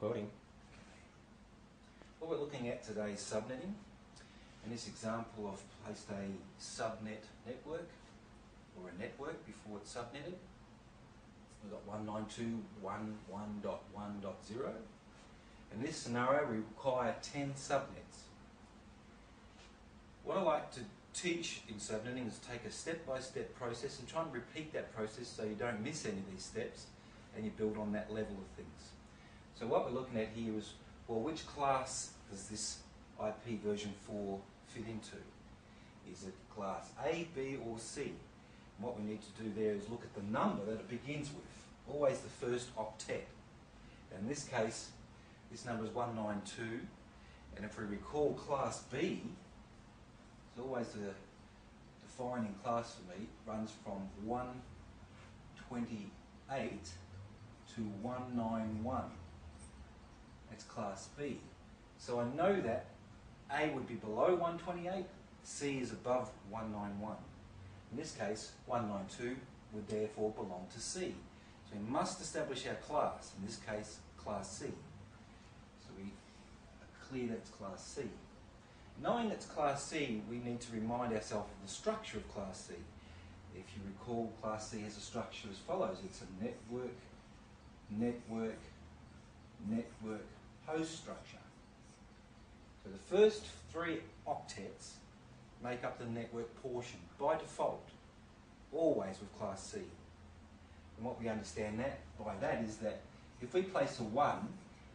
Recording. What we're looking at today is subnetting. In this example, I've placed a subnet network, or a network before it's subnetted. We've got 192.1.1.0. In this scenario, we require 10 subnets. What I like to teach in subnetting is take a step-by-step process and try and repeat that process so you don't miss any of these steps and you build on that level of things. So what we're looking at here is, well, which class does this IP version 4 fit into? Is it class A, B or C? And what we need to do there is look at the number that it begins with, always the first octet. In this case, this number is 192, and if we recall class B, it's always the defining class for me, runs from 128 to 191. That's class B. So I know that A would be below 128, C is above 191. In this case, 192 would therefore belong to C. So we must establish our class, in this case, class C. So we are clear that's class C. Knowing it's class C, we need to remind ourselves of the structure of class C. If you recall, class C has a structure as follows. It's a network, network, network, host structure. So the first three octets make up the network portion by default, always with class C. And what we understand by that is that if we place a 1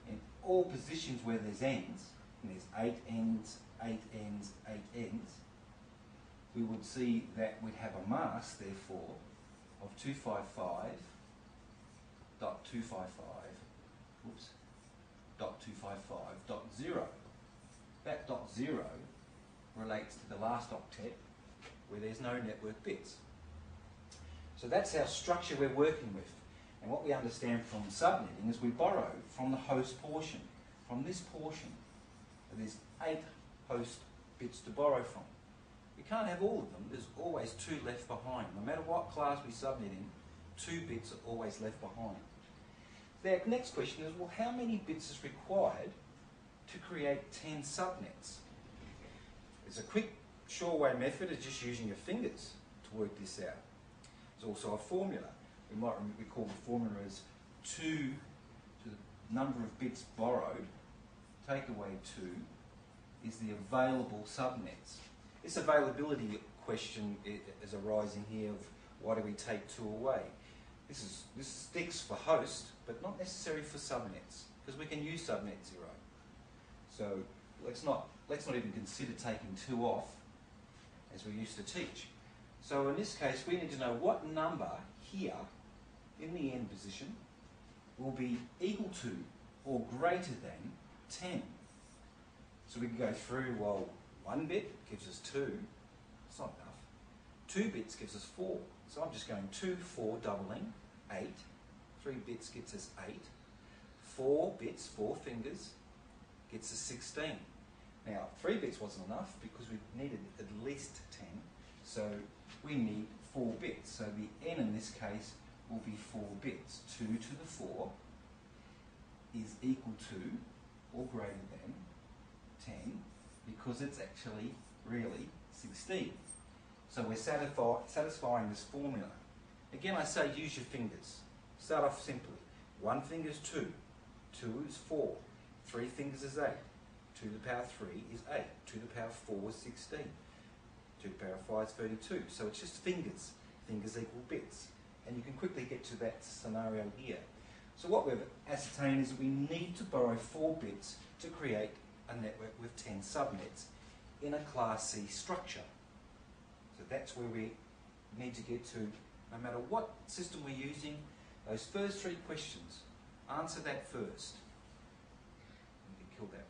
in all positions where there's ends, and there's 8 ends, 8 ends, 8 ends, we would see that we'd have a mask, therefore, of 255.255.255.0. That .0 relates to the last octet where there's no network bits. So that's our structure we're working with. And what we understand from subnetting is we borrow from the host portion, from this portion. So there's 8 host bits to borrow from. We can't have all of them, there's always 2 left behind. No matter what class we subnet in, 2 bits are always left behind. The next question is, well, how many bits is required to create 10 subnets? There's a quick, sure-way method of just using your fingers to work this out. There's also a formula. We might recall the formula as 2 to the number of bits borrowed, take away 2, is the available subnets. This availability question is arising here of why do we take 2 away? This sticks for host, but not necessary for subnets, because we can use subnet 0. So let's not even consider taking 2 off, as we used to teach. So in this case, we need to know what number here, in the end position, will be equal to or greater than 10. So we can go through, well, 1 bit gives us 2, it's not enough. 2 bits gives us 4, so I'm just going 2, 4, doubling, 8. 3 bits gets us 8. 4 bits, 4 fingers, gets us 16. Now, 3 bits wasn't enough because we needed at least 10, so we need 4 bits. So the n in this case will be 4 bits. 2 to the 4 is equal to or greater than 10, because it's actually really 16. So we're satisfying this formula. Again, I say use your fingers. Start off simply. 1 finger is 2, 2 is 4, 3 fingers is 8, 2 to the power 3 is 8, 2 to the power 4 is 16, 2 to the power 5 is 32. So it's just fingers. Fingers equal bits. And you can quickly get to that scenario here. So what we've ascertained is that we need to borrow 4 bits to create a network with 10 subnets in a class C structure. So that's where we need to get to. No matter what system we're using, those first 3 questions, answer that first. You can kill that.